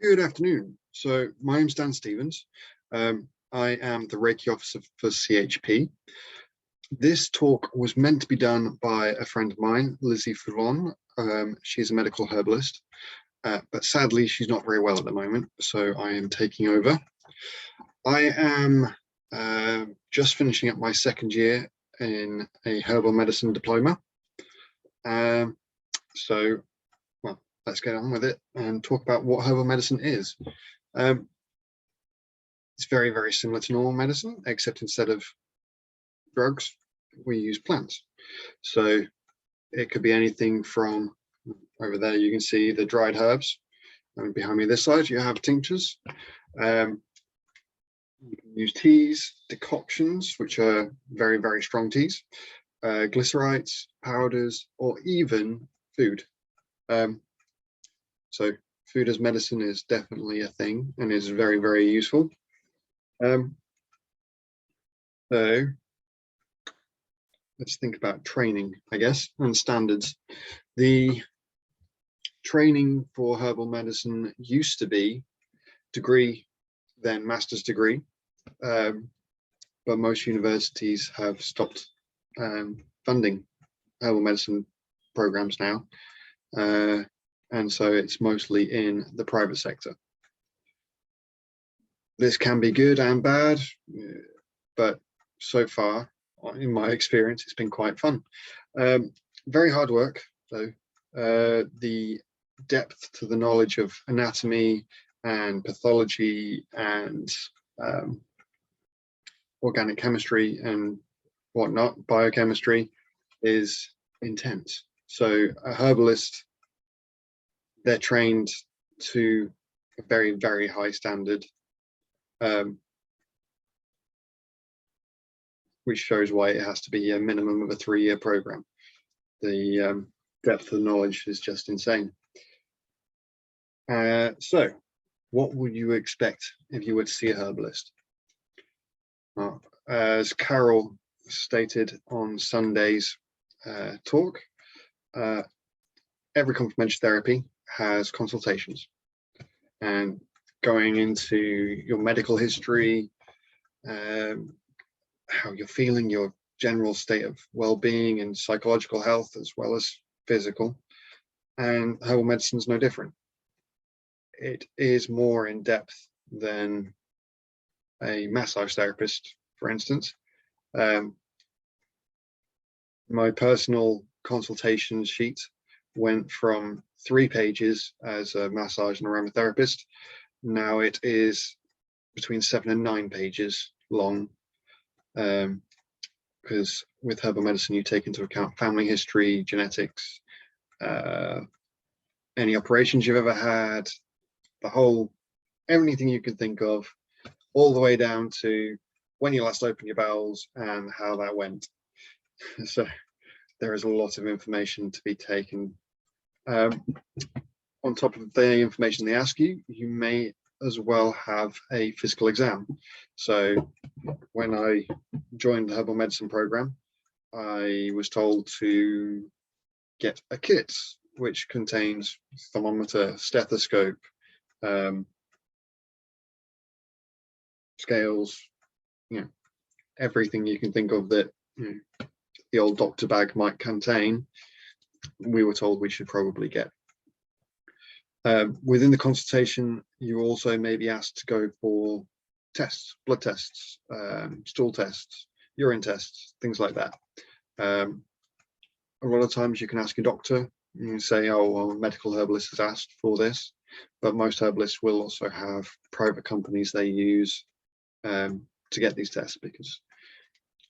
Good afternoon. So my name's Dan Stevens. I am the Reiki officer for CHP. This talk was meant to be done by a friend of mine, Lizzie Foulon. She's a medical herbalist, but sadly she's not very well at the moment, so I am taking over. I am just finishing up my second year in a herbal medicine diploma. Well, let's get on with it and talk about what herbal medicine is. It's very, very similar to normal medicine, except instead of drugs, we use plants. So it could be anything from, over there you can see the dried herbs, and behind me this side you have tinctures. You can use teas, decoctions, which are very, very strong teas, glycerites, powders, or even food. So food as medicine is definitely a thing and is very, very useful. So let's think about training, I guess, and standards. The training for herbal medicine used to be degree, then master's degree, but most universities have stopped funding herbal medicine programs now. And so it's mostly in the private sector. This can be good and bad, but so far, in my experience, it's been quite fun. Very hard work, though. The depth to the knowledge of anatomy and pathology and organic chemistry and whatnot, biochemistry, is intense. So a herbalist, they're trained to a very, very high standard, which shows why it has to be a minimum of a 3-year program. The depth of the knowledge is just insane. So what would you expect if you were to see a herbalist? As Carol stated on Sunday's talk, every complementary therapy has consultations, and going into your medical history, how you're feeling, your general state of well-being and psychological health as well as physical, and herbal medicine is no different. It is more in depth than a massage therapist, for instance. My personal consultation sheet went from 3 pages as a massage and aromatherapist. Now it is between 7 and 9 pages long, because with herbal medicine you take into account family history, genetics, any operations you've ever had, everything you can think of, all the way down to when you last opened your bowels and how that went. So there is a lot of information to be taken. On top of the information they ask you, you may as well have a physical exam. So when I joined the herbal medicine program, I was told to get a kit which contains thermometer, stethoscope, scales, everything you can think of that the old doctor bag might contain. We were told we should probably get. Within the consultation, you also may be asked to go for tests, blood tests, stool tests, urine tests, things like that. A lot of times you can ask your doctor, you can say, oh, well, a medical herbalist has asked for this, but most herbalists will also have private companies they use to get these tests, because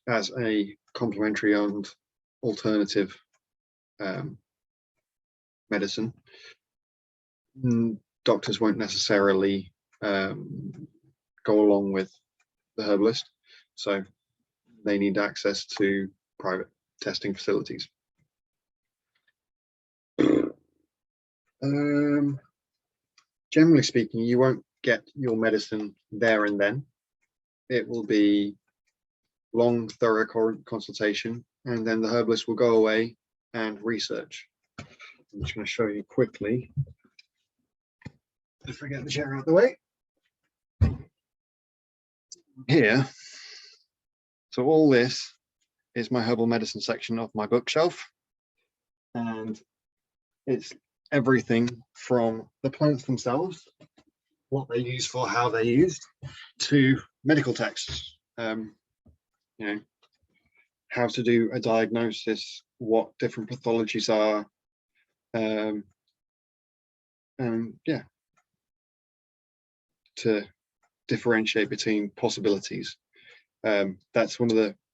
as a complementary and alternative medicine, doctors won't necessarily go along with the herbalist, so they need access to private testing facilities. Generally speaking, you won't get your medicine there and then. It will be long, thorough consultation, and then the herbalist will go away and research. I'm just going to show you quickly If I get the chair out of the way. Here, so all this is my herbal medicine section of my bookshelf, and it's everything from the plants themselves, what they use for, how they're used, to medical texts. You know, how to do a diagnosis, what different pathologies are, and yeah, to differentiate between possibilities. That's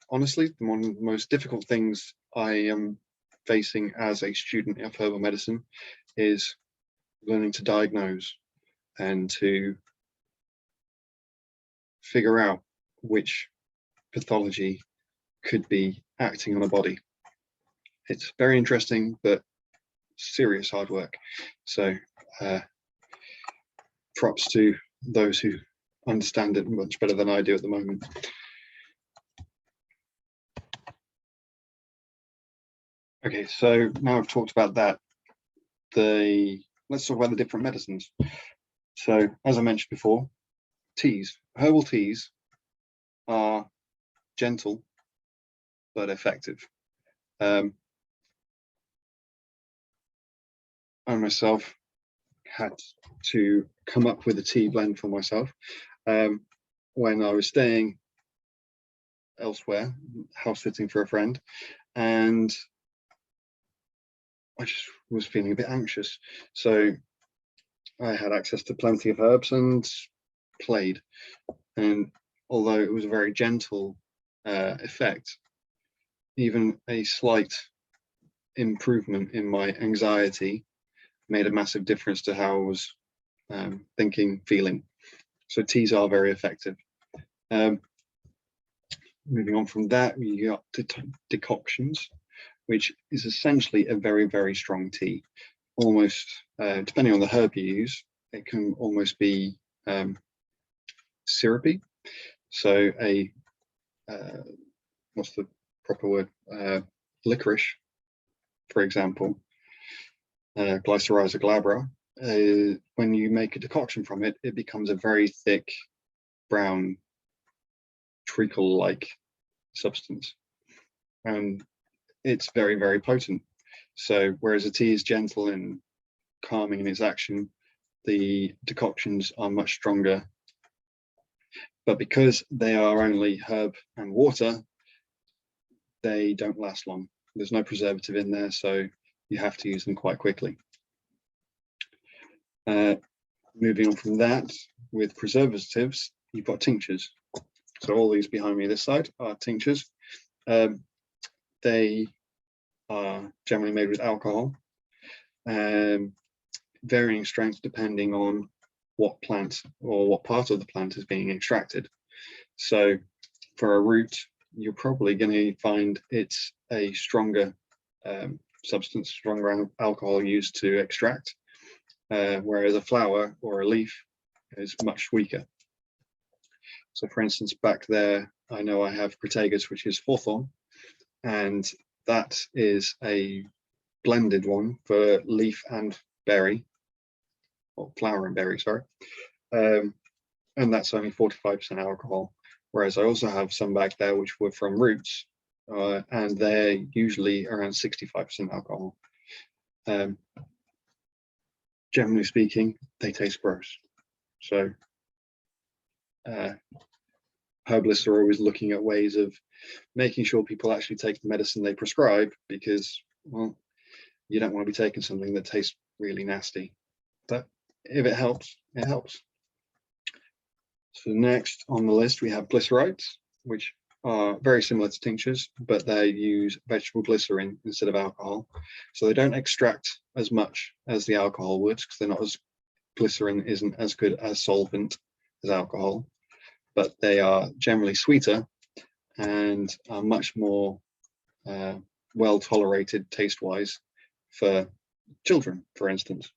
honestly, one of the most difficult things I am facing as a student of herbal medicine is learning to diagnose and to figure out which pathology could be acting on a body. It's very interesting, but serious hard work. So props to those who understand it much better than I do at the moment. Okay, so now I've talked about that, let's talk about the different medicines. So as I mentioned before, teas, herbal teas are gentle but effective. I myself had to come up with a tea blend for myself when I was staying elsewhere, house sitting for a friend, and I just was feeling a bit anxious. So I had access to plenty of herbs and played. And although it was a very gentle effect, even a slight improvement in my anxiety made a massive difference to how I was thinking, feeling. So teas are very effective. Moving on from that, we got decoctions, which is essentially a very, very strong tea. Almost, depending on the herb you use, it can almost be syrupy. So what's the proper word? Licorice, for example, Glycyrrhiza glabra. When you make a decoction from it, it becomes a very thick, brown, treacle-like substance, and it's very, very potent. So whereas a tea is gentle and calming in its action, the decoctions are much stronger. But because they are only herb and water, they don't last long. There's no preservative in there, so you have to use them quite quickly. Moving on from that, with preservatives, you've got tinctures. So all these behind me this side are tinctures. They are generally made with alcohol, varying strength depending on what plant or what part of the plant is being extracted. So for a root, you're probably going to find it's a stronger substance, stronger alcohol used to extract, whereas a flower or a leaf is much weaker. So for instance, back there, I know I have Crataegus, which is hawthorn, and that is a blended one for leaf and berry, or flower and berry, sorry. And that's only 45% alcohol. Whereas I also have some back there which were from roots, and they're usually around 65% alcohol. Generally speaking, they taste gross. So herbalists are always looking at ways of making sure people actually take the medicine they prescribe, because, well, you don't want to be taking something that tastes really nasty. But if it helps, it helps. So next on the list, we have glycerites, which are very similar to tinctures, but they use vegetable glycerin instead of alcohol. So they don't extract as much as the alcohol would, because they're not as, glycerin isn't as good as solvent as alcohol, but they are generally sweeter and are much more well tolerated taste-wise for children, for instance.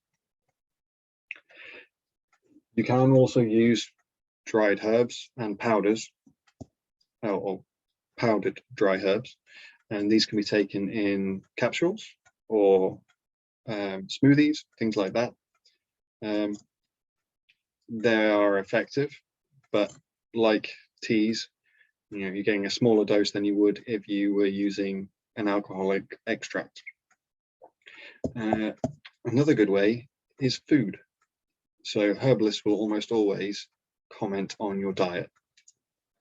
You can also use dried herbs and powders, or powdered dry herbs, and these can be taken in capsules or smoothies, things like that. they are effective, but like teas, you're getting a smaller dose than you would if you were using an alcoholic extract. Another good way is food. So herbalists will almost always comment on your diet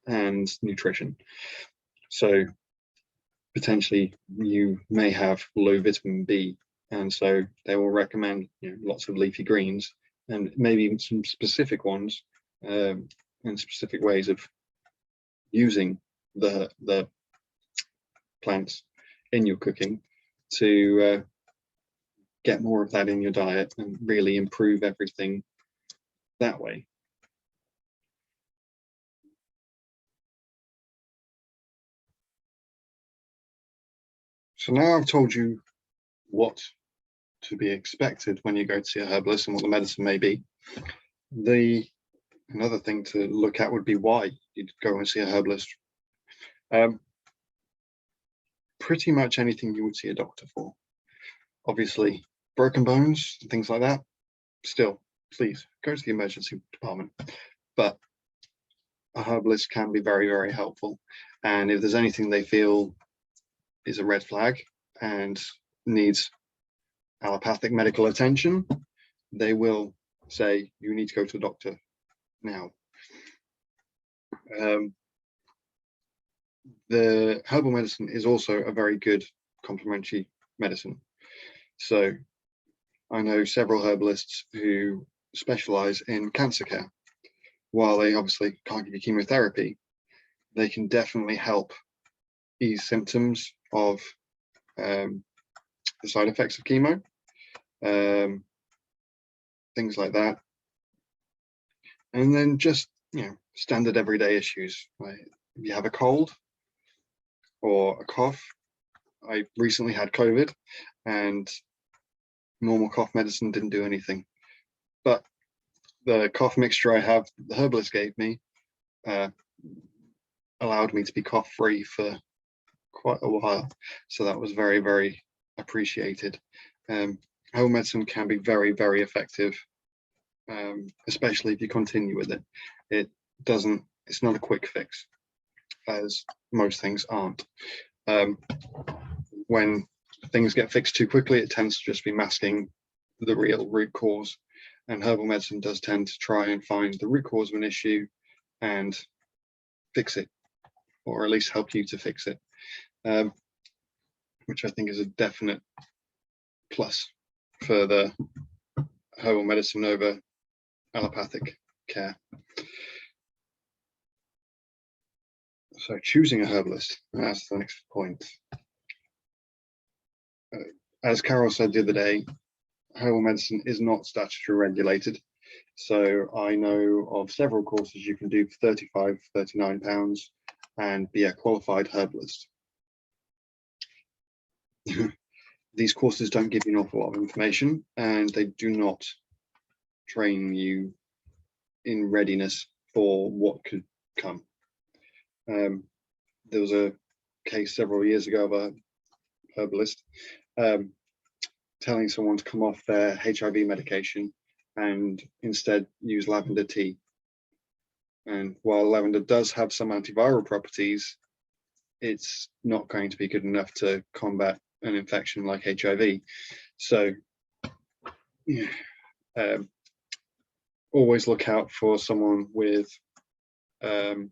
and nutrition. So potentially you may have low vitamin B, and so they will recommend lots of leafy greens and maybe even some specific ones and specific ways of using the plants in your cooking to get more of that in your diet and really improve everything that way. So now I've told you what to be expected when you go to see a herbalist and what the medicine may be. Another thing to look at would be why you'd go and see a herbalist. Pretty much anything you would see a doctor for. Obviously, broken bones, things like that, still, please go to the emergency department. But a herbalist can be very, very helpful. And if there's anything they feel is a red flag and needs allopathic medical attention, they will say, you need to go to a doctor now. The herbal medicine is also a very good complementary medicine. So I know several herbalists who specialize in cancer care. While they obviously can't give you chemotherapy, they can definitely help ease symptoms of the side effects of chemo, things like that. And then just, standard everyday issues. Like if you have a cold or a cough, I recently had COVID and normal cough medicine didn't do anything. But the cough mixture I have, the herbalist gave me, allowed me to be cough free for quite a while. So that was very, very appreciated. Herbal medicine can be very, very effective, especially if you continue with it. It's not a quick fix, as most things aren't. When things get fixed too quickly, it tends to just be masking the real root cause. And herbal medicine does tend to try and find the root cause of an issue and fix it, or at least help you to fix it, which I think is a definite plus for the herbal medicine over allopathic care. So choosing a herbalist, that's the next point. As Carol said the other day, herbal medicine is not statutory regulated. So I know of several courses you can do for £35, £39 and be a qualified herbalist. These courses don't give you an awful lot of information, and they do not train you in readiness for what could come. There was a case several years ago of a herbalist telling someone to come off their HIV medication and instead use lavender tea. And while lavender does have some antiviral properties, it's not going to be good enough to combat an infection like HIV. So always look out for someone with the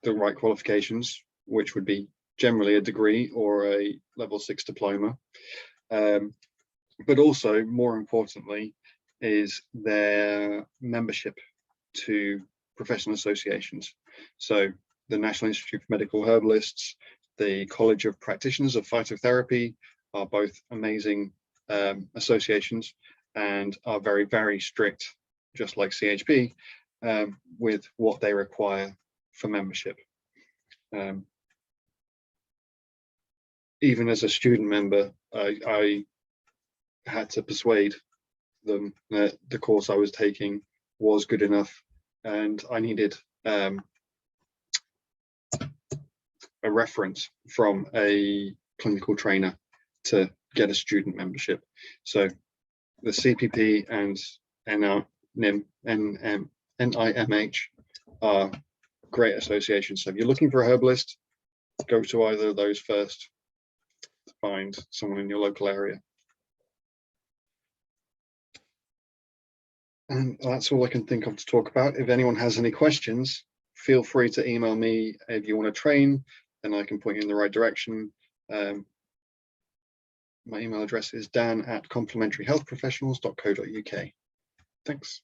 right qualifications, which would be generally a degree or a level 6 diploma. But also, more importantly, is their membership to professional associations. So the National Institute for Medical Herbalists, the College of Practitioners of Phytotherapy are both amazing associations and are very, very strict, just like CHP, with what they require for membership. Even as a student member, I had to persuade them that the course I was taking was good enough, and I needed a reference from a clinical trainer to get a student membership. So the CPP and NIM, NIMH are great associations. So if you're looking for a herbalist, go to either of those first to find someone in your local area. And that's all I can think of to talk about. If anyone has any questions, feel free to email me. If you want to train, then I can point you in the right direction. My email address is dan@complementaryhealthprofessionals.co.uk. Thanks.